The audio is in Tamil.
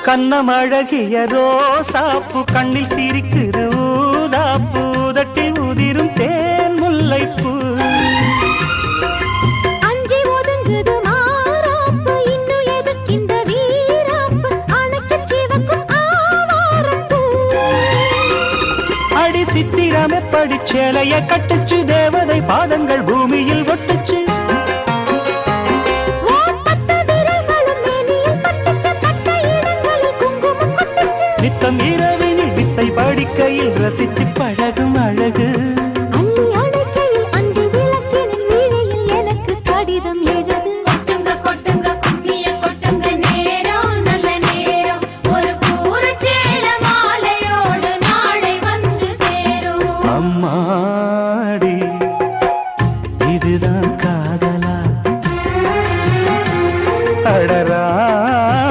கண்ணமழகிய ரோசாப்பு கண்ணில் சிரிக்குது ஊதாப்பு உதட்டில் உதிரும் தேன் முல்லைப்பூ அஞ்சி ஒதுங்குது மாறாப்பு இன்னும் எதுக்கு இந்த வீராப்பு அணைக்கு சிவக்கும் ஆவாரப்பூ அடி சித்திரமே படிச்சேலைய கட்டுச்சு தேவதை பாதங்கள் பூமியில் ஒட்டுச்சு நித்தம் இரவினில் வித்தை படிக்கையில் ரசிச்சு பழகும்